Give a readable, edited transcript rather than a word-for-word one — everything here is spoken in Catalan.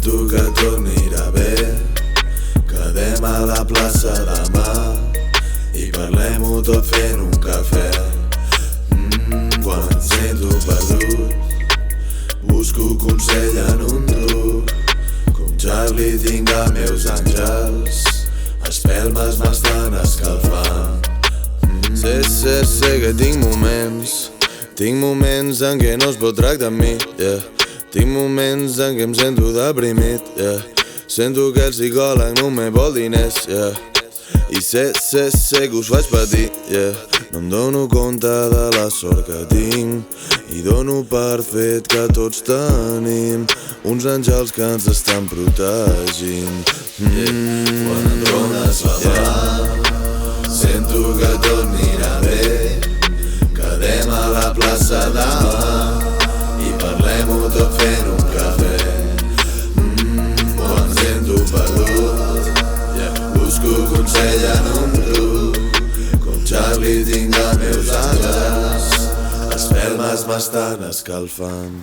Sento que tot anirà bé. Quedem a la plaça demà i parlem-ho tot fent un cafè. Quan em sento perdut busco consell en un truc. Com Charlie tinc els meus àngels, espelmes m'estan escalfant. Sé que tinc moments en què no es pot tractar amb mi, yeah. Tinc moments en què em sento deprimit, yeah. Sento que el psicòleg només vol diners, yeah. I sé que us faig patir, yeah. No em dono compte de la sort que tinc i dono per fet que tots tenim uns àngels que ens estan protegint. Quan em dones la mà sento que tot anirà bé. Quedem a la plaça demà i parlem-ho tot fent un cafè. Quan em sento perdut busco consell en un truc. Com Charlie tinc els meus àngels, espelmes m'estan escalfant.